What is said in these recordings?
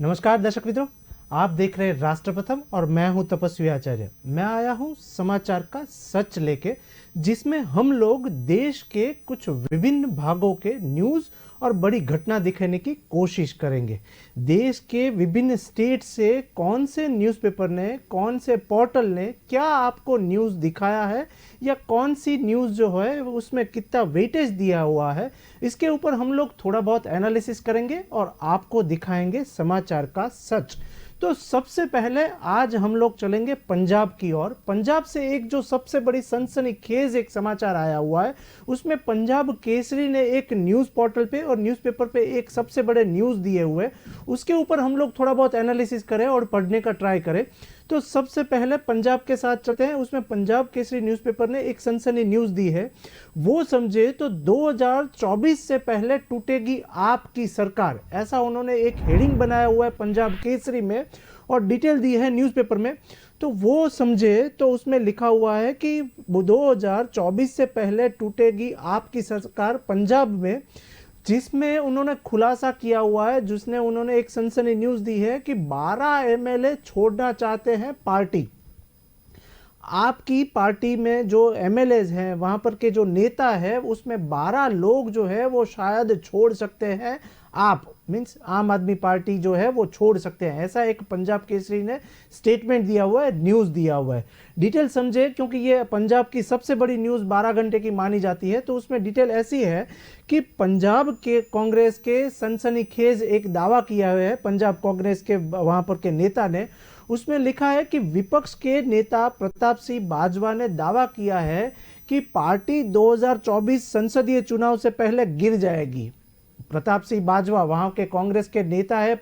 नमस्कार दर्शक मित्रों, आप देख रहे हैं राष्ट्र प्रथम और मैं हूं तपस्वी आचार्य। मैं आया हूं समाचार का सच लेके, जिसमें हम लोग देश के कुछ विभिन्न भागों के न्यूज़ और बड़ी घटना दिखाने की कोशिश करेंगे। देश के विभिन्न स्टेट से कौन से न्यूज़पेपर ने, कौन से पोर्टल ने क्या आपको न्यूज़ दिखाया है या कौन सी न्यूज़ जो है उसमें कितना वेटेज दिया हुआ है, इसके ऊपर हम लोग थोड़ा बहुत एनालिसिस करेंगे और आपको दिखाएंगे समाचार का सच। तो सबसे पहले आज हम लोग चलेंगे पंजाब की ओर। पंजाब से एक जो सबसे बड़ी सनसनीखेज एक समाचार आया हुआ है, उसमें पंजाब केसरी ने एक न्यूज़ पोर्टल पे और न्यूज़पेपर पे एक सबसे बड़े न्यूज़ दिए हुए, उसके ऊपर हम लोग थोड़ा बहुत एनालिसिस करें और पढ़ने का ट्राई करें। तो सबसे पहले पंजाब के साथ चलते हैं। उसमें पंजाब केसरी न्यूज़पेपर ने एक सनसनी न्यूज़ दी है। वो समझे तो 2024 से पहले टूटेगी आपकी सरकार, ऐसा उन्होंने एक हेडिंग बनाया हुआ है पंजाब केसरी में और डिटेल दी है न्यूज़पेपर में। तो वो समझे तो उसमें लिखा हुआ है कि 2024 से पहले टूटेगी आपकी सरकार पंजाब में, जिसमें उन्होंने खुलासा किया हुआ है, जिसने उन्होंने एक सनसनी न्यूज़ दी है कि 12 एमएलए छोड़ना चाहते हैं पार्टी। आपकी पार्टी में जो एमएलएज हैं, वहां पर के जो नेता है, उसमें 12 लोग जो है वो शायद छोड़ सकते हैं। आप मीन्स आम आदमी पार्टी जो है वो छोड़ सकते हैं, ऐसा एक पंजाब केसरी ने स्टेटमेंट दिया हुआ है, न्यूज़ दिया हुआ है। डिटेल समझे, क्योंकि ये पंजाब की सबसे बड़ी न्यूज़ 12 घंटे की मानी जाती है। तो उसमें डिटेल ऐसी है कि पंजाब के कांग्रेस के सनसनीखेज एक दावा किया हुआ है पंजाब कांग्रेस के वहां पर के नेता ने। उसमें लिखा है कि विपक्ष के नेता प्रताप सिंह बाजवा ने दावा किया है कि पार्टी 2024 संसदीय चुनाव से पहले गिर जाएगी। प्रताप सिंह बाजवा वहां के कांग्रेस के नेता है,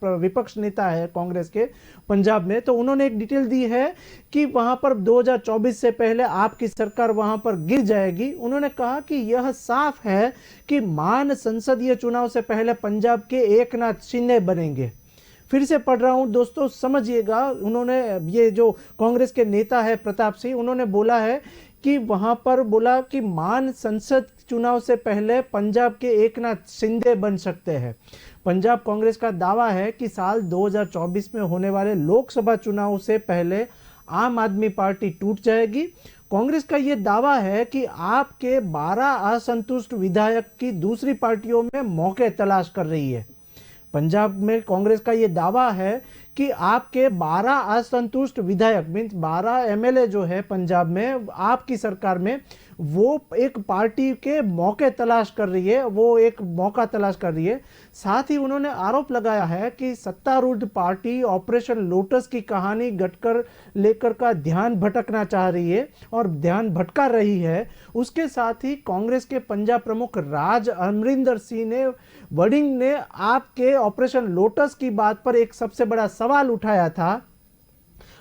विपक्ष नेता है कांग्रेस के पंजाब में। तो उन्होंने एक डिटेल दी है कि वहां पर 2024 से पहले आपकी सरकार वहां पर गिर जाएगी। उन्होंने कहा कि यह साफ है कि मान संसदीय चुनाव से पहले पंजाब के एकनाथ शिंदे बनेंगे। फिर से पढ़ रहा हूं दोस्तों, समझिएगा। उन्होंने, ये जो कांग्रेस के नेता है प्रताप सिंह, उन्होंने बोला है कि वहां पर बोला कि मान संसद चुनाव से पहले पंजाब के एकनाथ शिंदे बन सकते हैं। पंजाब कांग्रेस का दावा है कि साल 2024 में होने वाले लोकसभा चुनाव से पहले आम आदमी पार्टी टूट जाएगी। कांग्रेस का यह दावा है कि आपके 12 असंतुष्ट विधायक की दूसरी पार्टियों में मौके तलाश कर रही है। पंजाब में कांग्रेस का ये दावा है कि आपके 12 असंतुष्ट विधायक मीन्स 12 एमएलए जो है पंजाब में आपकी सरकार में, वो एक पार्टी के मौके तलाश कर रही है, वो एक मौका तलाश कर रही है। साथ ही उन्होंने आरोप लगाया है कि सत्तारूढ़ पार्टी ऑपरेशन लोटस की कहानी गटकर लेकर का ध्यान भटकना चाह रही है और ध्यान भटका रही है। उसके साथ ही कांग्रेस के पंजाब प्रमुख राज अमरिंदर सिंह ने वडिंग ने आपके ऑपरेशन लोटस की बात पर एक सबसे बड़ा सवाल उठाया था।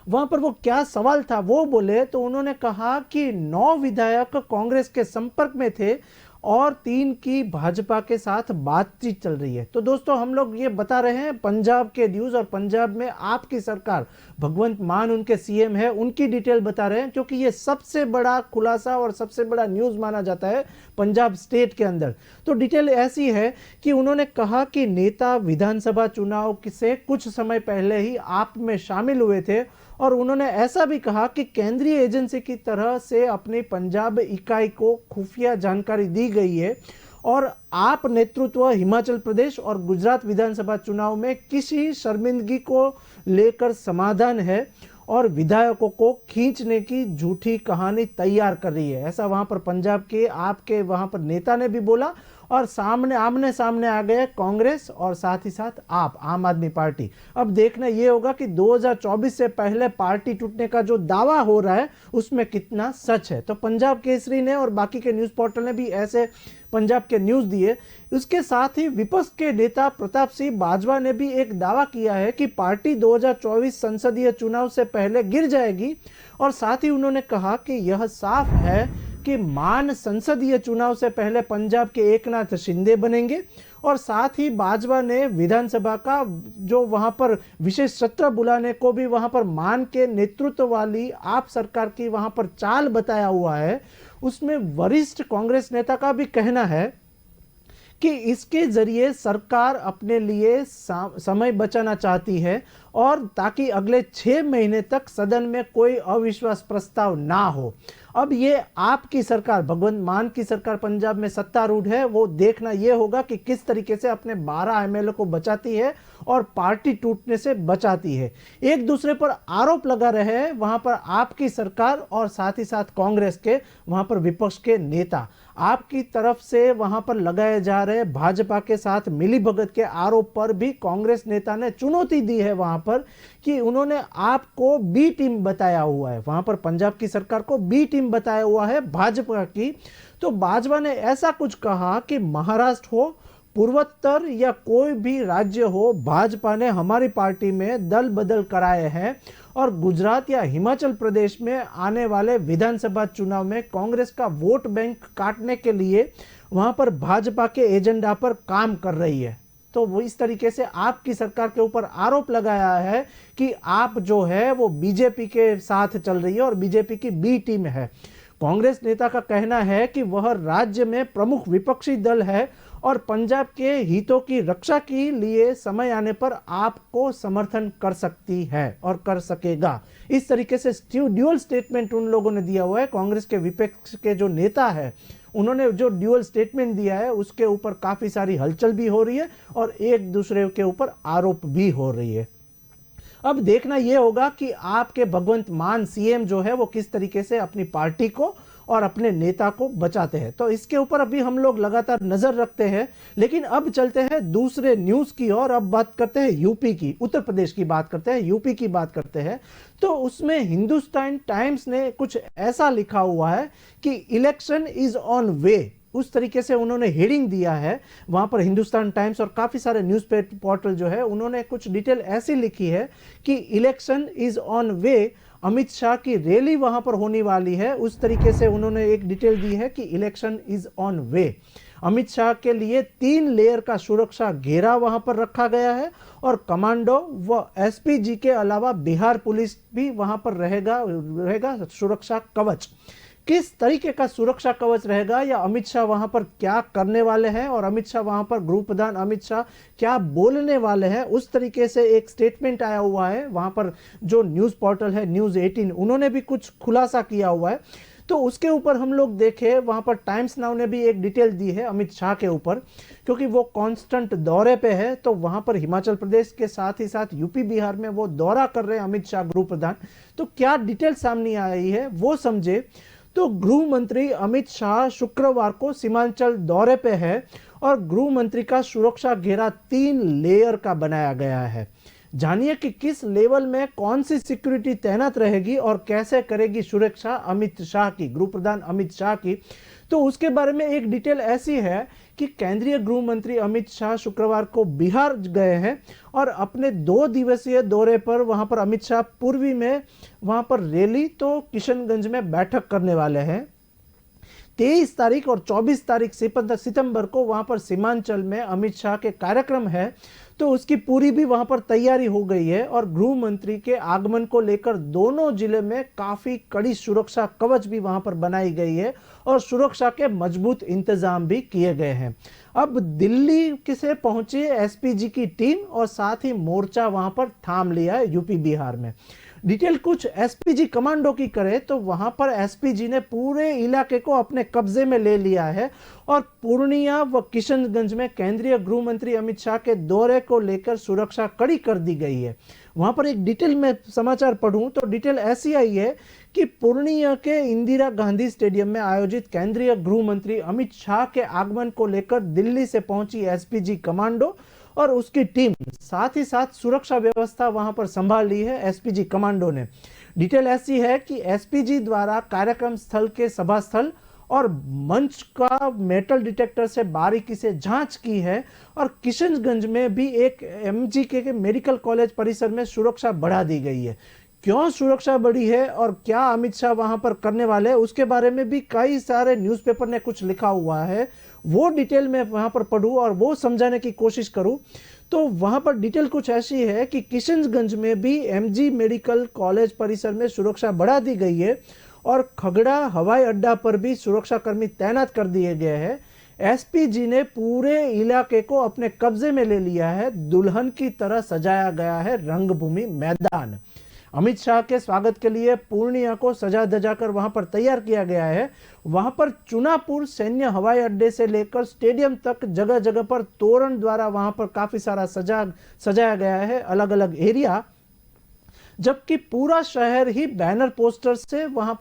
वहां पर वो क्या सवाल था वो बोले तो उन्होंने कहा कि 9 विधायक कांग्रेस के संपर्क में थे और 3 की भाजपा के साथ बातचीत चल रही है। तो दोस्तों, हम लोग ये बता रहे हैं पंजाब के न्यूज़ और पंजाब में आपकी सरकार, भगवंत मान उनके सीएम है, उनकी डिटेल बता रहे हैं, क्योंकि ये सबसे बड़ा खुलासा और सबसे बड़ा न्यूज़ माना जाता है पंजाब स्टेट के अंदर। तो डिटेल ऐसी है कि उन्होंने कहा कि नेता विधानसभा चुनाव से कुछ समय पहले ही आप में शामिल हुए थे और उन्होंने ऐसा भी कहा कि केंद्रीय एजेंसी की तरह से अपनी पंजाब इकाई को खुफिया जानकारी दी गई है और आप नेतृत्व हिमाचल प्रदेश और गुजरात विधानसभा चुनाव में किसी शर्मिंदगी को लेकर समाधान है और विधायकों को खींचने की झूठी कहानी तैयार कर रही है। ऐसा वहां पर पंजाब के आपके वहां पर नेता ने भी बोला और आमने सामने आ गए कांग्रेस और साथ ही साथ आप आम आदमी पार्टी। अब देखना यह होगा कि 2024 से पहले पार्टी टूटने का जो दावा हो रहा है उसमें कितना सच है। तो पंजाब केसरी ने और बाकी के न्यूज़ पोर्टल ने भी ऐसे पंजाब के न्यूज़ दिए। उसके साथ ही विपक्ष के नेता प्रताप सिंह बाजवा ने भी एक दावा किया है कि पार्टी 2024 संसदीय चुनाव से पहले गिर जाएगी और साथ ही उन्होंने कहा कि यह साफ है कि मान संसदीय चुनाव से पहले पंजाब के एकनाथ शिंदे बनेंगे। और साथ ही बाजवा ने विधानसभा का जो वहां पर विशेष सत्र बुलाने को भी वहां पर मान के नेतृत्व वाली आप सरकार की वहां पर चाल बताया हुआ है। उसमें वरिष्ठ कांग्रेस नेता का भी कहना है कि इसके जरिए सरकार अपने लिए समय बचाना चाहती है और ताकि अगले 6 महीने तक सदन में कोई अविश्वास प्रस्ताव ना हो। अब ये आपकी सरकार, भगवंत मान की सरकार पंजाब में सत्तारूढ़ है, वो देखना ये होगा कि किस तरीके से अपने 12 एमएलए को बचाती है और पार्टी टूटने से बचाती है। एक दूसरे पर आरोप लगा रहे हैं वहां पर आपकी सरकार और साथ ही साथ कांग्रेस के वहां पर विपक्ष के नेता। आपकी तरफ से वहां पर लगाए जा रहे भाजपा के साथ मिलीभगत के आरोप पर भी कांग्रेस नेता ने चुनौती दी है वहां पर कि उन्होंने आपको बी टीम बताया हुआ है, वहां पर पंजाब की सरकार को बी टीम बताया हुआ है भाजपा की। तो भाजपा ने ऐसा कुछ कहा कि महाराष्ट्र हो, पूर्वोत्तर या कोई भी राज्य हो, भाजपा ने हमारी पार्टी में दल बदल कराए हैं और गुजरात या हिमाचल प्रदेश में आने वाले विधानसभा चुनाव में कांग्रेस का वोट बैंक काटने के लिए वहां पर भाजपा के एजेंडा पर काम कर रही है। तो वो इस तरीके से आपकी सरकार के ऊपर आरोप लगाया है कि आप जो है वो बीजेपी के साथ चल रही है और बीजेपी की बी टीम है। कांग्रेस नेता का कहना है कि वह राज्य में प्रमुख विपक्षी दल है और पंजाब के हितों की रक्षा के लिए समय आने पर आपको समर्थन कर सकती है और कर सकेगा। इस तरीके से ड्यूअल स्टेटमेंट उन लोगों ने दिया हुआ है। कांग्रेस के विपक्ष के जो नेता है उन्होंने जो ड्यूअल स्टेटमेंट दिया है उसके ऊपर काफी सारी हलचल भी हो रही है और एक दूसरे के ऊपर आरोप भी हो रही है। अब देखना यह होगा कि आपके भगवंत मान सीएम जो है वो किस तरीके से अपनी पार्टी को और अपने नेता को बचाते हैं। तो इसके ऊपर अभी हम लोग लगातार नजर रखते हैं। लेकिन अब चलते हैं दूसरे न्यूज की और अब बात करते हैं यूपी की, उत्तर प्रदेश की बात करते हैं, यूपी की बात करते हैं। तो उसमें हिंदुस्तान टाइम्स ने कुछ ऐसा लिखा हुआ है कि इलेक्शन इज ऑन वे, उस तरीके से उन्होंने हेडिंग दिया है वहां पर हिंदुस्तान टाइम्स और काफी सारे न्यूज पोर्टल जो है उन्होंने कुछ डिटेल ऐसी लिखी है कि election is on way, Amit Shah की रैली वहां पर होने वाली है। उस तरीके से उन्होंने एक डिटेल दी है कि election is on way. Amit Shah के लिए 3 लेयर का सुरक्षा घेरा वहां पर रखा गया है और कमांडो व एसपीजी के अलावा बिहार पुलिस भी वहां पर रहेगा सुरक्षा कवच। किस तरीके का सुरक्षा कवच रहेगा या अमित शाह वहां पर क्या करने वाले हैं और अमित शाह वहां पर गृह प्रधान अमित शाह क्या बोलने वाले हैं, उस तरीके से एक स्टेटमेंट आया हुआ है। वहां पर जो न्यूज पोर्टल है न्यूज 18 उन्होंने भी कुछ खुलासा किया हुआ है। तो उसके ऊपर हम लोग देखें वहां पर टाइम्स नाउ ने भी एक डिटेल दी है अमित शाह के ऊपर, क्योंकि वो कांस्टेंट दौरे पे है। तो वहां पर हिमाचल प्रदेश के साथ ही साथ यूपी बिहार में वो दौरा कर रहे हैं अमित शाह गृह प्रधान। तो क्या डिटेल सामने आई है वो समझे। तो गृह मंत्री अमित शाह शुक्रवार को सीमांचल दौरे पे है और गृह मंत्री का सुरक्षा घेरा 3 लेयर का बनाया गया है। जानिए कि किस लेवल में कौन सी सिक्योरिटी तैनात रहेगी और कैसे करेगी सुरक्षा अमित शाह की, गृह प्रधान अमित शाह की। तो उसके बारे में एक डिटेल ऐसी है कि केंद्रीय गृह मंत्री अमित शाह शुक्रवार को बिहार गए हैं और अपने 2 दिवसीय दौरे पर वहां पर अमित शाह पूर्वी में वहां पर रैली तो किशनगंज में बैठक करने वाले हैं। 23 तारीख और 24 तारीख सितंबर को वहां पर सीमांचल में अमित शाह के कार्यक्रम है। तो उसकी पूरी भी वहां पर तैयारी हो गई है और गृह मंत्री के आगमन को लेकर दोनों जिले में काफी कड़ी सुरक्षा कवच भी वहां पर बनाई गई है और सुरक्षा के मजबूत इंतजाम भी किए गए हैं। अब दिल्ली से पहुंची एसपीजी की टीम और साथ ही मोर्चा वहां पर थाम लिया है यूपी बिहार में। डिटेल कुछ एसपीजी कमांडो की करे तो वहां पर एसपीजी ने पूरे इलाके को अपने कब्जे में ले लिया है और पूर्णिया व किशनगंज में केंद्रीय गृह मंत्री अमित शाह के दौरे को लेकर सुरक्षा कड़ी कर दी गई है। वहां पर एक डिटेल में समाचार पढ़ूं तो डिटेल ऐसी आई है कि पूर्णिया के इंदिरा गांधी स्टेडियम में आयोजित केंद्रीय गृह मंत्री अमित शाह के आगमन को लेकर दिल्ली से पहुंची एसपीजी कमांडो और उसकी टीम, साथ ही साथ सुरक्षा व्यवस्था वहां पर संभाल ली है एसपीजी कमांडो ने। डिटेल ऐसी है कि एसपीजी द्वारा कार्यक्रम स्थल के सभा स्थल और मंच का मेटल डिटेक्टर से बारीकी से जांच की है और किशनगंज में भी एक एमजीके के मेडिकल कॉलेज परिसर में सुरक्षा बढ़ा दी गई है। क्यों सुरक्षा बढ़ी है और क्या अमित शाह वहां पर करने वाले हैं उसके बारे में भी कई सारे न्यूज़पेपर ने कुछ लिखा हुआ है। वो डिटेल में वहां पर पढ़ूं और वो समझाने की कोशिश करूं तो वहां पर डिटेल कुछ ऐसी है कि किशनगंज में भी एमजी मेडिकल कॉलेज परिसर में सुरक्षा बढ़ा दी गई है और खगड़ा हवाई अड्डा पर भी सुरक्षा कर्मी तैनात कर दिए गए हैं। एसपी जी ने पूरे इलाके को अपने कब्जे में ले लिया है। दुल्हन की तरह सजाया गया है रंगभूमि मैदान। अमित शाह के स्वागत के लिए पूर्णिया को सजा धजा कर वहां पर तैयार किया गया है। वहां पर चुनापुर सैन्य हवाई अड्डे से लेकर स्टेडियम तक जगह जगह पर तोरण द्वारा वहां पर काफी सारा सजाया गया है, अलग अलग एरिया। जबकि पूरा शहर ही बैनर पोस्टर से वहां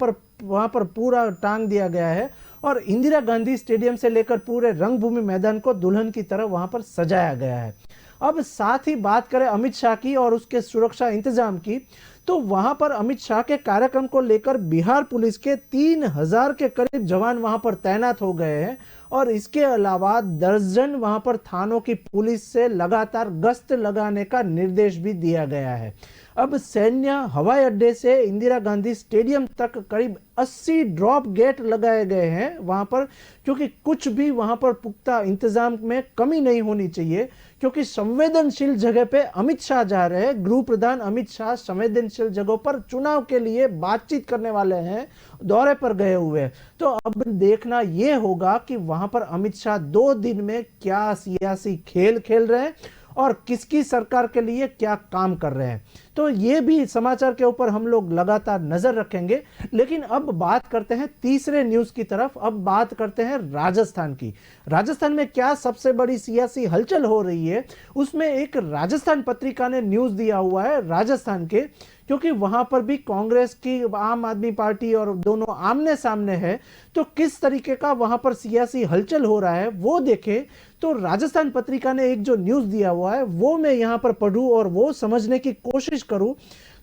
पर पूरा टांग दिया गया है और इंदिरा गांधी स्टेडियम से लेकर पूरे रंगभूमि मैदान को दुल्हन की तरह वहां पर सजाया गया है। अब साथ ही बात करें अमित शाह की और उसके सुरक्षा इंतजाम की, तो वहां पर अमित शाह के कार्यक्रम को लेकर बिहार पुलिस के 3000 के करीब जवान वहां पर तैनात हो गए हैं और इसके अलावा दर्जन वहां पर थानों की पुलिस से लगातार गश्त लगाने का निर्देश भी दिया गया है। अब सैन्य हवाई अड्डे से इंदिरा गांधी स्टेडियम तक करीब 80 ड्रॉप गेट लगाए गए हैं वहां पर, क्योंकि कुछ भी वहां पर पुख्ता इंतजाम में कमी नहीं होनी चाहिए, क्योंकि संवेदनशील जगह पे अमित शाह जा रहे हैं। गृह प्रधान अमित शाह संवेदनशील जगहों पर चुनाव के लिए बातचीत करने वाले हैं, दौरे पर गए हुए हैं। तो अब देखना यह होगा कि वहां पर अमित शाह 2 दिन में क्या सियासी खेल खेल रहे हैं और किसकी सरकार के लिए क्या काम कर रहे हैं। तो ये भी समाचार के ऊपर हम लोग लगातार नजर रखेंगे। लेकिन अब बात करते हैं तीसरे न्यूज की तरफ। अब बात करते हैं राजस्थान की। राजस्थान में क्या सबसे बड़ी सियासी हलचल हो रही है, उसमें एक राजस्थान पत्रिका ने न्यूज दिया हुआ है राजस्थान के, क्योंकि वहां पर भी कांग्रेस की आम आदमी पार्टी और दोनों आमने सामने है। तो किस तरीके का वहां पर सियासी हलचल हो रहा है वो देखें। तो राजस्थान पत्रिका ने एक जो न्यूज दिया हुआ है वो मैं यहां पर पढ़ूं और वो समझने की कोशिश करूं।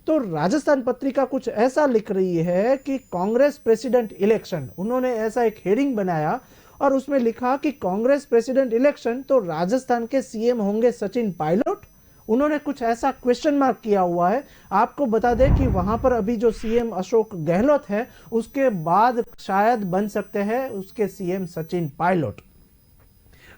तो राजस्थान पत्रिका कुछ ऐसा लिख रही है कि कांग्रेस प्रेसिडेंट इलेक्शन, उन्होंने ऐसा एक हेडिंग बनाया और उसमें लिखा कि कांग्रेस प्रेसिडेंट इलेक्शन, तो राजस्थान के सीएम होंगे सचिन पायलट। उन्होंने कुछ ऐसा क्वेश्चन मार्क किया हुआ है। आपको बता दें कि वहां पर अभी जो सीएम अशोक गहलोत है उसके बाद शायद बन सकते हैं उसके सीएम सचिन पायलट।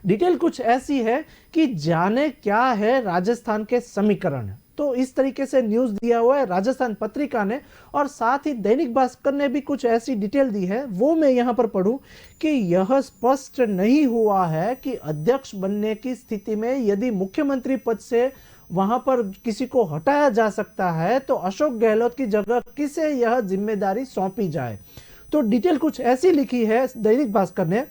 डिटेल कुछ ऐसी है कि जाने क्या है राजस्थान के समीकरण। तो इस तरीके से न्यूज दिया हुआ है राजस्थान पत्रिका ने। और साथ ही दैनिक भास्कर ने भी कुछ ऐसी डिटेल दी है, वो मैं यहां पर पढ़ूं कि यह स्पष्ट नहीं हुआ है कि अध्यक्ष बनने की स्थिति में यदि मुख्यमंत्री पद से वहां पर किसी को हटाया जा सकता है तो अशोक गहलोत की जगह किसे यह जिम्मेदारी सौंपी जाए। तो डिटेल कुछ ऐसी लिखी है दैनिक भास्कर ने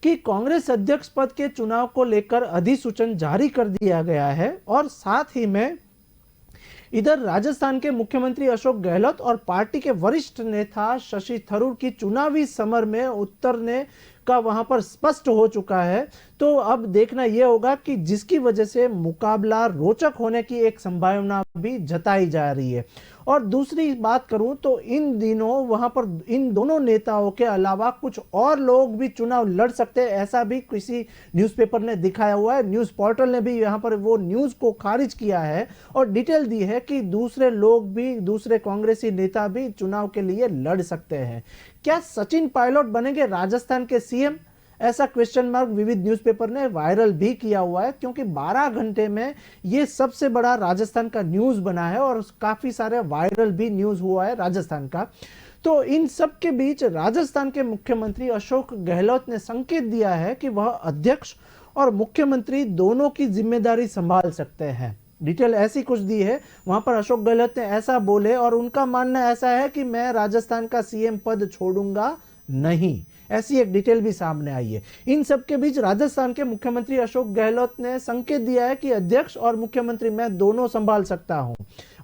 कि कांग्रेस अध्यक्ष पद के चुनाव को लेकर अधिसूचना जारी कर दिया गया है और साथ ही में इधर राजस्थान के मुख्यमंत्री अशोक गहलोत और पार्टी के वरिष्ठ नेता शशि थरूर की चुनावी समर में उतरने का वहां पर स्पष्ट हो चुका है। तो अब देखना यह होगा कि जिसकी वजह से मुकाबला रोचक होने की एक संभावना भी जताई जा रही है। और दूसरी बात करूं तो इन दिनों वहां पर इन दोनों नेताओं के अलावा कुछ और लोग भी चुनाव लड़ सकते हैं, ऐसा भी किसी न्यूज़पेपर ने दिखाया हुआ है। न्यूज़ पोर्टल ने भी यहां पर वो न्यूज़ को खारिज किया है और डिटेल दी है कि दूसरे लोग भी, दूसरे कांग्रेसी नेता भी चुनाव के लिए लड़ सकते हैं। क्या सचिन पायलट बनेंगे राजस्थान के सीएम? ऐसा क्वेश्चन मार्क विविध न्यूज़पेपर ने वायरल भी किया हुआ है, क्योंकि 12 घंटे में ये सबसे बड़ा राजस्थान का न्यूज़ बना है और काफ़ी सारे वायरल भी न्यूज़ हुआ है राजस्थान का। तो इन सब के बीच राजस्थान के मुख्यमंत्री अशोक गहलोत ने संकेत दिया है कि वह अध्यक्ष और मुख्यमंत्री दोनों की जिम्मेदारी संभाल सकते हैं। डिटेल ऐसी कुछ दी है वहां पर। अशोक गहलोत ने ऐसा बोले और उनका मानना ऐसा है कि मैं राजस्थान का सीएम पद छोड़ूंगा नहीं, ऐसी एक डिटेल भी सामने आई है। इन सब के बीच राजस्थान के मुख्यमंत्री अशोक गहलोत ने संकेत दिया है कि अध्यक्ष और मुख्यमंत्री मैं दोनों संभाल सकता हूं।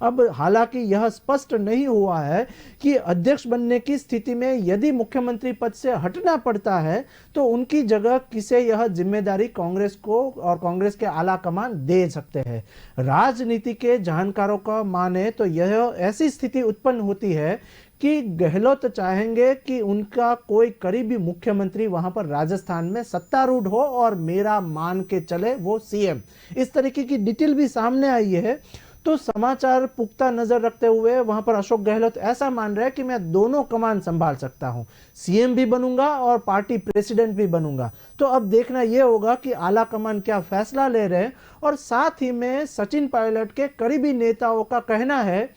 अब हालांकि यह स्पष्ट नहीं हुआ है कि अध्यक्ष बनने की स्थिति में यदि मुख्यमंत्री पद से हटना पड़ता है तो उनकी जगह किसे यह जिम्मेदारी कांग्रेस को और कांग्रेस के आला कमान दे सकते हैं। राजनीति के जानकारों का माने तो यह ऐसी स्थिति उत्पन्न होती है कि गहलोत चाहेंगे कि उनका कोई करीबी मुख्यमंत्री वहां पर राजस्थान में सत्तारूढ़ हो और मेरा मान के चले वो सीएम। इस तरीके की डिटेल भी सामने आई है। तो समाचार पुख्ता नजर रखते हुए वहां पर अशोक गहलोत ऐसा मान रहे हैं कि मैं दोनों कमान संभाल सकता हूं, सीएम भी बनूंगा और पार्टी प्रेसिडेंट भी बनूंगा। तो अब देखना यह होगा कि आला कमान क्या फैसला ले रहे हैं। और साथ ही में सचिन पायलट के करीबी नेताओं का कहना है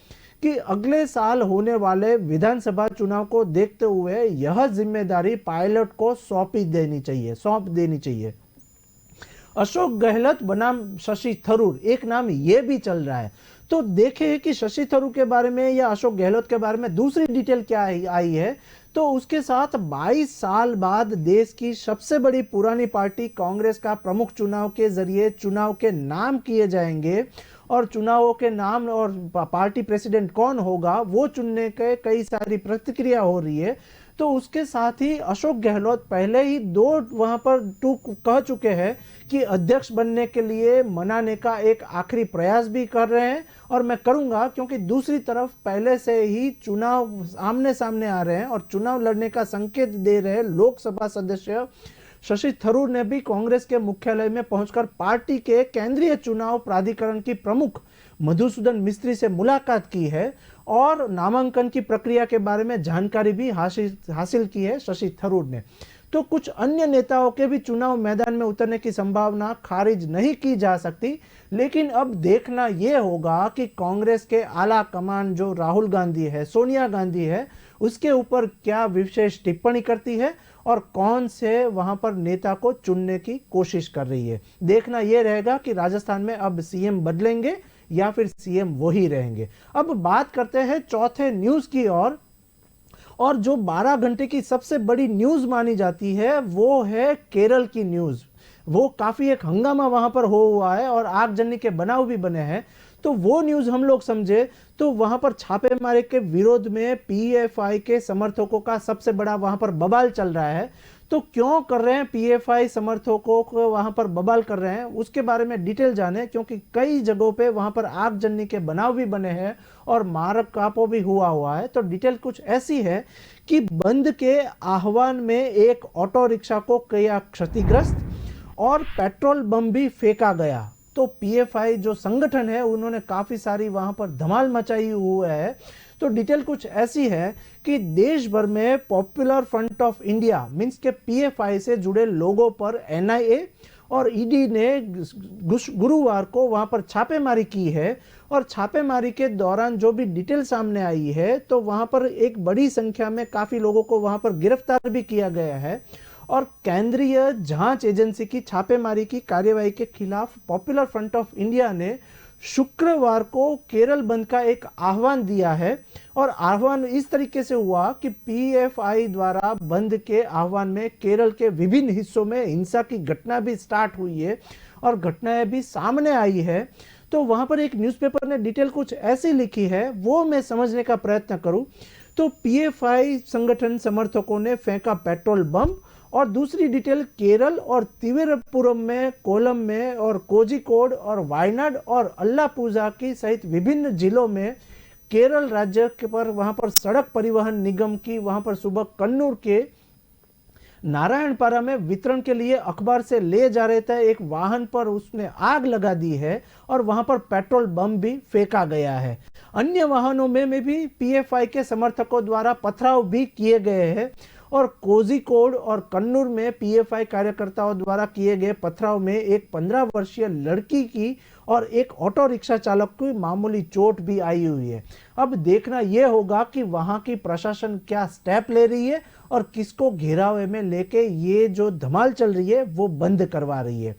कि अगले साल होने वाले विधानसभा चुनाव को देखते हुए यह जिम्मेदारी पायलट को सौंप देनी चाहिए। अशोक गहलोत बनाम शशि थरूर, एक नाम ये भी चल रहा है। तो देखें कि शशि थरूर के बारे में या अशोक गहलोत के बारे में दूसरी डिटेल क्या आई है। तो उसके साथ 22 साल बाद देश की सबसे बड़ी पुरानी पार्टी कांग्रेस का प्रमुख चुनाव के जरिए चुनाव के नाम किए जाएंगे और चुनावों के नाम और पार्टी प्रेसिडेंट कौन होगा वो चुनने के कई सारी प्रतिक्रिया हो रही है। तो उसके साथ ही अशोक गहलोत पहले ही वहां पर कह चुके हैं कि अध्यक्ष बनने के लिए मनाने का एक आखिरी प्रयास भी कर रहे हैं और मैं करूंगा, क्योंकि दूसरी तरफ पहले से ही चुनाव आमने सामने आ रहे हैं और चुनाव लड़ने का संकेत दे रहे लोकसभा सदस्य शशि थरूर ने भी कांग्रेस के मुख्यालय में पहुंचकर पार्टी के केंद्रीय चुनाव प्राधिकरण की प्रमुख मधुसूदन मिस्त्री से मुलाकात की है और नामांकन की प्रक्रिया के बारे में जानकारी भी हासिल की है शशि थरूर ने। तो कुछ अन्य नेताओं के भी चुनाव मैदान में उतरने की संभावना खारिज नहीं की जा सकती, लेकिन अब देखना यह होगा कि कांग्रेस के आला कमान जो राहुल गांधी है, सोनिया गांधी है, उसके ऊपर क्या विशेष टिप्पणी करती है और कौन से वहां पर नेता को चुनने की कोशिश कर रही है। देखना यह रहेगा कि राजस्थान में अब सीएम बदलेंगे या फिर सीएम वही रहेंगे। अब बात करते हैं चौथे न्यूज की और जो 12 घंटे की सबसे बड़ी न्यूज मानी जाती है वो है केरल की न्यूज। वो काफी एक हंगामा वहां पर हुआ है और आगजनी के बनाव भी बने हैं। तो वो न्यूज हम लोग समझे तो वहां पर छापेमारी के विरोध में पीएफआई के समर्थकों का सबसे बड़ा वहां पर बवाल चल रहा है। तो क्यों कर रहे हैं पीएफआई समर्थकों को वहां पर बवाल कर रहे हैं, उसके बारे में डिटेल जाने, क्योंकि कई जगहों पे वहां पर आगजनी के बनाव भी बने हैं और मारकापो भी हुआ है। तो डिटेल कुछ ऐसी है कि बंद के आह्वान में एक ऑटो रिक्शा को किया क्षतिग्रस्त और पेट्रोल बम भी फेंका गया। तो पीएफआई जो संगठन है उन्होंने काफी सारी वहां पर धमाल मचाई हुई है। तो डिटेल कुछ ऐसी है कि देश भर में popular front of India means के पीएफआई से जुड़े लोगों पर एनआईए और ईडी ने गुरुवार को वहां पर छापेमारी की है और छापेमारी के दौरान जो भी डिटेल सामने आई है तो वहां पर एक बड़ी संख्या में काफी लोगों को वहां पर गिरफ्तार भी किया गया है और केंद्रीय जांच एजेंसी की छापेमारी की कार्यवाही के खिलाफ पॉपुलर फ्रंट ऑफ इंडिया ने शुक्रवार को केरल बंद का एक आह्वान दिया है और आह्वान इस तरीके से हुआ कि पीएफआई द्वारा बंद के आह्वान में केरल के विभिन्न हिस्सों में हिंसा की घटना भी स्टार्ट हुई है और घटनाएं भी सामने आई है। तो वहां पर एक न्यूज़पेपर ने डिटेल कुछ ऐसी लिखी है, वो मैं समझने का प्रयत्न करूं तो पीएफआई संगठन समर्थकों ने फेंका पेट्रोल बम और दूसरी डिटेल केरल और तिरुवनंतपुरम में, कोलम में और कोझिकोड और वायनाड और अल्लापुझा की सहित विभिन्न जिलों में केरल राज्य के पर वहां पर सड़क परिवहन निगम की वहां पर सुबह कन्नूर के नारायणपारा में वितरण के लिए अखबार से ले जा रहे थे एक वाहन पर उसने आग लगा दी है और वहां पर पेट्रोल बम भी फेंका गया है। अन्य वाहनों में भी पीएफआई के समर्थकों द्वारा पथराव भी किए गए हैं और कोझिकोड और कन्नूर में पीएफआई कार्यकर्ताओं द्वारा किए गए पथराव में एक 15 वर्षीय लड़की की और एक ऑटो रिक्शा चालक को मामूली चोट भी आई हुई है। अब देखना यह होगा कि वहां की प्रशासन क्या स्टेप ले रही है और किसको घेरावे में लेके ये जो धमाल चल रही है वो बंद करवा रही है।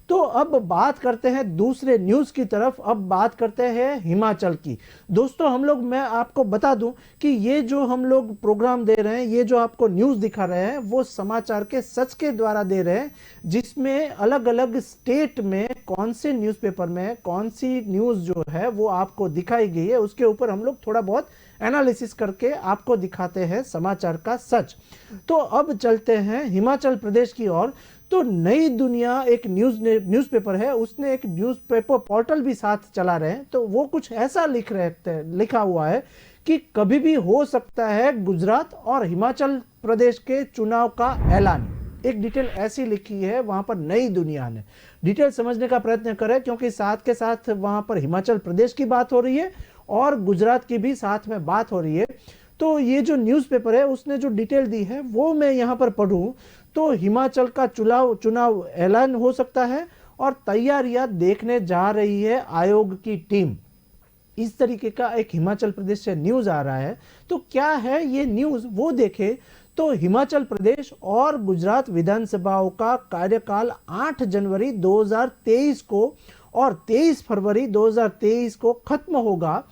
तो अब बात करते हैं दूसरे न्यूज की तरफ, अब बात करते हैं हिमाचल की। दोस्तों मैं आपको बता दूं कि ये जो हम लोग प्रोग्राम दे रहे हैं, ये जो आपको न्यूज दिखा रहे हैं वो समाचार के सच के द्वारा दे रहे हैं, जिसमें अलग अलग स्टेट में कौन से न्यूज़पेपर में कौन सी न्यूज जो है वो आपको दिखाई गई है, उसके ऊपर हम लोग थोड़ा बहुत एनालिसिस करके आपको दिखाते हैं समाचार का सच। तो अब चलते हैं हिमाचल प्रदेश की ओर। तो नई दुनिया एक न्यूज़पेपर है, उसने एक न्यूज़पेपर पोर्टल भी साथ चला रहे हैं। तो वो कुछ ऐसा लिखा हुआ है कि कभी भी हो सकता है गुजरात और हिमाचल प्रदेश के चुनाव का ऐलान। एक डिटेल ऐसी लिखी है वहां पर नई दुनिया ने। डिटेल समझने का प्रयत्न करें क्योंकि साथ के साथ वहां पर हिमाचल प्रदेश की बात हो रही है और गुजरात की भी साथ में बात हो रही है। तो ये जो न्यूज़पेपर है उसने जो डिटेल दी है वो मैं यहाँ पर पढ़ूं तो हिमाचल का चुनाव ऐलान हो सकता है और तैयारियां देखने जा रही है आयोग की टीम। इस तरीके का एक हिमाचल प्रदेश से न्यूज आ रहा है। तो क्या है ये न्यूज, वो देखें तो हिमाचल प्रदेश और गुजरात विधानसभाओं का कार्यकाल 8 जनवरी 2023 को और 23 फरवरी 2023 को खत्म होगा।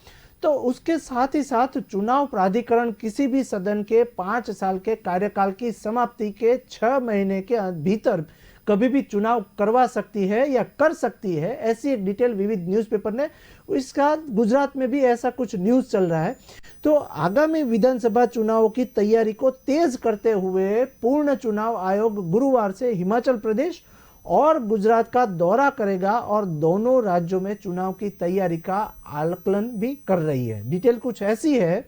तो उसके साथ ही साथ चुनाव प्राधिकरण किसी भी सदन के 5 साल के कार्यकाल की समाप्ति के 6 महीने के भीतर कभी भी चुनाव करवा सकती है या कर सकती है, ऐसी एक डिटेल विविध न्यूज़पेपर ने। इसका गुजरात में भी ऐसा कुछ न्यूज़ चल रहा है। तो आगामी विधानसभा चुनावों की तैयारी को तेज करते हुए पूर्ण चुनाव आयोग गुरुवार से हिमाचल प्रदेश और गुजरात का दौरा करेगा और दोनों राज्यों में चुनाव की तैयारी का आकलन भी कर रही है। डिटेल कुछ ऐसी है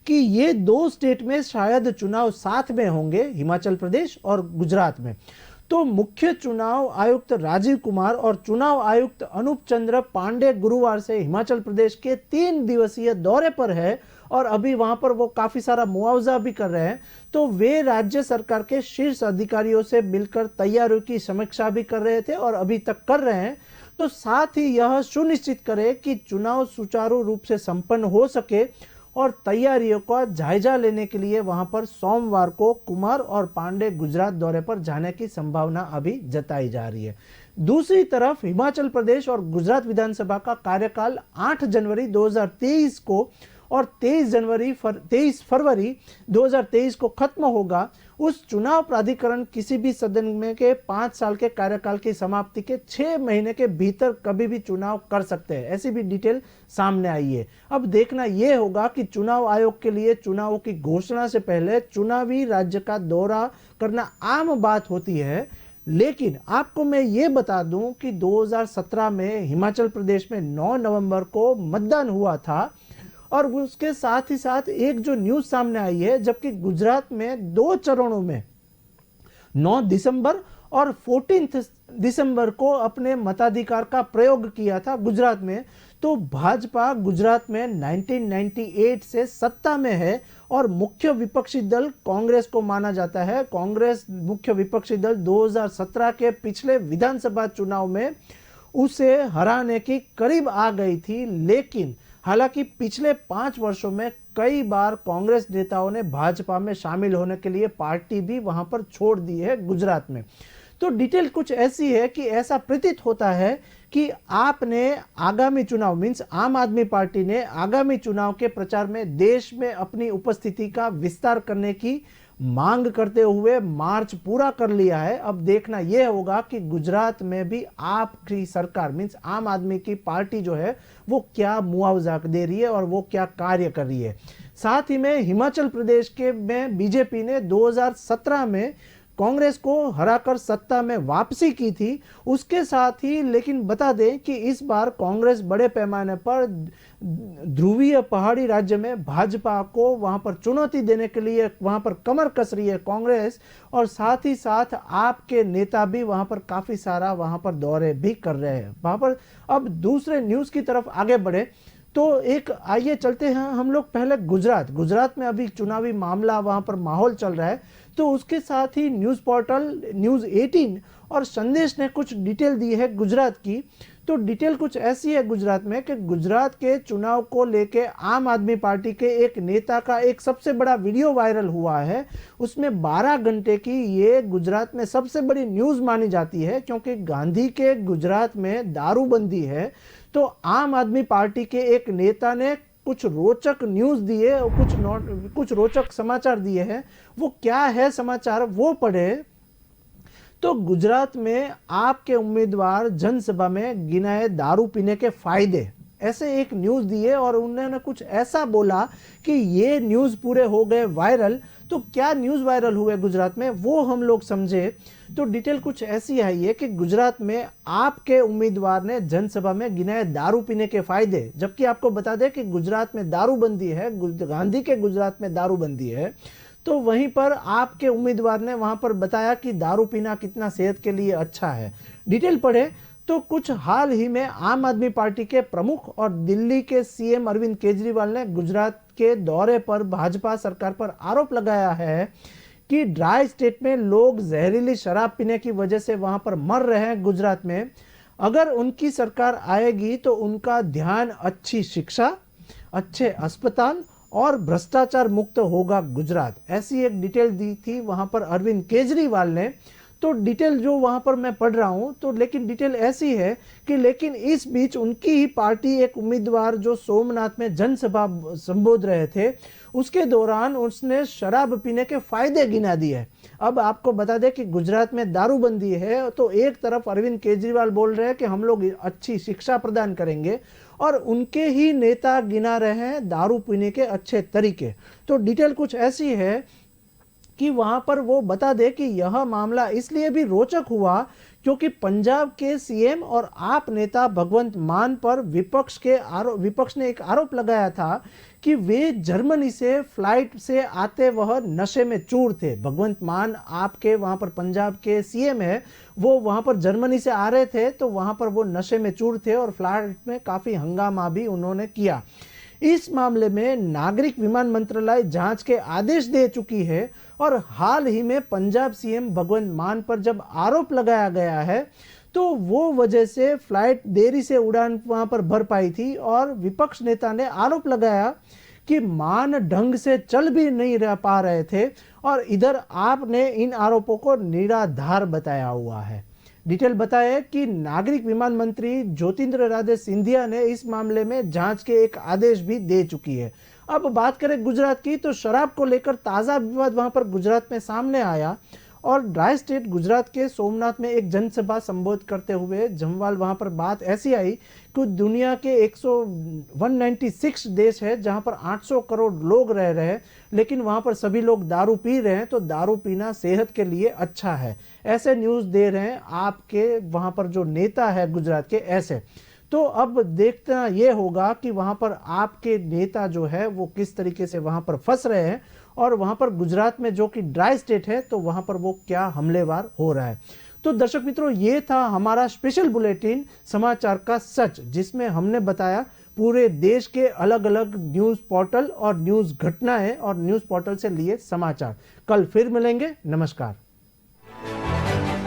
कि ये दो स्टेट में शायद चुनाव साथ में होंगे, हिमाचल प्रदेश और गुजरात में। तो मुख्य चुनाव आयुक्त राजीव कुमार और चुनाव आयुक्त अनूप चंद्र पांडे गुरुवार से हिमाचल प्रदेश के 3 दिवसीय दौरे पर है और अभी वहां पर वो काफी सारा मुआवजा भी कर रहे हैं। तो वे राज्य सरकार के शीर्ष अधिकारियों से मिलकर तैयारियों की समीक्षा भी कर रहे थे और अभी तक कर रहे हैं। तो साथ ही यह सुनिश्चित करें कि चुनाव सुचारू रूप से संपन्न हो सके और तैयारियों का जायजा लेने के लिए वहां पर सोमवार को कुमार और पांडे गुजरात दौरे पर जाने की संभावना अभी जताई जा रही है। दूसरी तरफ हिमाचल प्रदेश और गुजरात विधानसभा का कार्यकाल 8 जनवरी 2023 को और 23 फरवरी 2023 को खत्म होगा। उस चुनाव प्राधिकरण किसी भी सदन में के 5 साल के कार्यकाल की समाप्ति के 6 महीने के भीतर कभी भी चुनाव कर सकते हैं, ऐसी भी डिटेल सामने आई है। अब देखना यह होगा कि चुनाव आयोग के लिए चुनावों की घोषणा से पहले चुनावी राज्य का दौरा करना आम बात होती है, लेकिन आपको मैं ये बता दूं कि 2017 में हिमाचल प्रदेश में 9 नवंबर को मतदान हुआ था और उसके साथ ही साथ एक जो न्यूज सामने आई है, जबकि गुजरात में 2 चरणों में 9 दिसंबर और 14 दिसंबर को अपने मताधिकार का प्रयोग किया था गुजरात में। तो भाजपा गुजरात में 1998 से सत्ता में है और मुख्य विपक्षी दल कांग्रेस को माना जाता है। कांग्रेस मुख्य विपक्षी दल 2017 के पिछले विधानसभा चुनाव में उसे हराने की करीब आ गई थी, लेकिन हालांकि पिछले 5 वर्षों में कई बार कांग्रेस नेताओं ने भाजपा में शामिल होने के लिए पार्टी भी वहां पर छोड़ दी है गुजरात में। तो डिटेल कुछ ऐसी है कि ऐसा प्रतीत होता है कि आपने आगामी चुनाव मींस आम आदमी पार्टी ने आगामी चुनाव के प्रचार में देश में अपनी उपस्थिति का विस्तार करने की मांग करते हुए मार्च पूरा कर लिया है। अब देखना यह होगा कि गुजरात में भी आपकी सरकार मींस आम आदमी की पार्टी जो है वो क्या मुआवजा दे रही है और वो क्या कार्य कर रही है। साथ ही में हिमाचल प्रदेश के में बीजेपी ने 2017 में कांग्रेस को हराकर सत्ता में वापसी की थी। उसके साथ ही लेकिन बता दें कि इस बार कांग्रेस बड़े पैमाने पर ध्रुवीय पहाड़ी राज्य में भाजपा को वहां पर चुनौती देने के लिए वहां पर कमर कस रही है कांग्रेस, और साथ ही साथ आपके नेता भी वहां पर काफी सारा वहां पर दौरे भी कर रहे हैं वहां पर। अब दूसरे न्यूज की तरफ आगे बढ़े तो एक आइए चलते हैं हम लोग पहले गुजरात में अभी चुनावी मामला वहां पर माहौल चल रहा है। तो उसके साथ ही न्यूज़ पोर्टल न्यूज़ 18 और संदेश ने कुछ डिटेल दी है गुजरात की। तो डिटेल कुछ ऐसी है गुजरात में कि गुजरात के चुनाव को लेके आम आदमी पार्टी के एक नेता का एक सबसे बड़ा वीडियो वायरल हुआ है। उसमें 12 घंटे की ये गुजरात में सबसे बड़ी न्यूज़ मानी जाती है, क्योंकि गांधी के गुजरात में दारूबंदी है। तो आम आदमी पार्टी के एक नेता ने कुछ रोचक न्यूज़ दिए और कुछ रोचक समाचार दिए हैं। वो क्या है समाचार वो पढ़े। तो गुजरात में आपके उम्मीदवार जनसभा में गिनाए दारू पीने के फायदे, ऐसे एक न्यूज़ दिए और उन्होंने कुछ ऐसा बोला कि ये न्यूज़ पूरे हो गए वायरल। तो क्या न्यूज़ वायरल हुए गुजरात में वो हम लोग समझे। तो डिटेल कुछ ऐसी आई है कि गुजरात में आपके उम्मीदवार ने जनसभा में गिनाए दारू पीने के फायदे, जबकि आपको बता दें कि गुजरात में दारूबंदी है, गांधी के गुजरात में दारूबंदी है। तो वहीं पर आपके उम्मीदवार ने वहां पर बताया कि दारू पीना कितना सेहत के लिए अच्छा है। डिटेल पढ़े तो कुछ हाल ही में आम आदमी पार्टी के प्रमुख और दिल्ली के सीएम अरविंद केजरीवाल ने गुजरात के दौरे पर भाजपा सरकार पर आरोप लगाया है कि ड्राई स्टेट में लोग जहरीली शराब पीने की वजह से वहां पर मर रहे हैं गुजरात में। अगर उनकी सरकार आएगी तो उनका ध्यान अच्छी शिक्षा, अच्छे अस्पताल और भ्रष्टाचार मुक्त होगा गुजरात। ऐसी एक डिटेल दी थी वहां पर अरविंद केजरीवाल ने। तो डिटेल जो वहां पर मैं पढ़ रहा हूं, तो लेकिन डिटेल ऐसी है कि लेकिन इस बीच उनकी ही पार्टी एक उम्मीदवार जो सोमनाथ में जनसभा संबोध रहे थे, उसके दौरान उसने शराब पीने के फायदे गिना दिए। अब आपको बता दें कि गुजरात में दारूबंदी है, तो एक तरफ अरविंद केजरीवाल बोल रहे हैं कि हम लोग अच्छी शिक्षा प्रदान करेंगे, और उनके ही नेता गिना रहे हैं दारू पीने के अच्छे तरीके। तो डिटेल कुछ ऐसी है कि वहां पर वो बता दे कि यह मामला इसलिए भी रोचक हुआ क्योंकि पंजाब के सीएम और आप नेता भगवंत मान पर विपक्ष ने एक आरोप लगाया था कि वे जर्मनी से फ्लाइट से आते वह नशे में चूर थे। भगवंत मान आपके वहां पर पंजाब के सीएम है, वो वहां पर जर्मनी से आ रहे थे, तो वहां पर वो नशे में चूर थे और फ्लाइट में काफी हंगामा भी उन्होंने किया। इस मामले में नागरिक विमान मंत्रालय जांच के आदेश दे चुकी है और हाल ही में पंजाब सीएम भगवंत मान पर जब आरोप लगाया गया है, तो वो वजह से फ्लाइट देरी से उड़ान वहां पर भर पाई थी और विपक्ष नेता ने आरोप लगाया कि मान ढंग से चल भी नहीं रह पा रहे थे, और इधर आपने इन आरोपों को निराधार बताया हुआ है। डिटेल बताया कि नागरिक विमान मंत्री ज्योतिंद्र राधे सिंधिया ने इस मामले में जांच के एक आदेश भी दे चुकी है। अब बात करें गुजरात की, तो शराब को लेकर ताजा विवाद वहां पर गुजरात में सामने आया और ड्राई स्टेट गुजरात के सोमनाथ में एक जनसभा संबोधित करते हुए जमवाल वहां पर बात ऐसी आई कि दुनिया के 196 देश है जहां पर 800 करोड़ लोग रह रहे हैं, लेकिन वहां पर सभी लोग दारू पी रहे हैं, तो दारू पीना सेहत के लिए अच्छा है, ऐसे न्यूज दे रहे हैं आपके वहां पर जो नेता है गुजरात के ऐसे। तो अब देखना यह होगा कि वहां पर आपके नेता जो है वो किस तरीके से वहां पर फंस रहे हैं, और वहां पर गुजरात में जो कि ड्राई स्टेट है तो वहां पर वो क्या हमलेवार हो रहा है। तो दर्शक मित्रों, ये था हमारा स्पेशल बुलेटिन समाचार का सच, जिसमें हमने बताया पूरे देश के अलग अलग न्यूज पोर्टल और न्यूज घटनाएं और न्यूज पोर्टल से लिए समाचार। कल फिर मिलेंगे। नमस्कार।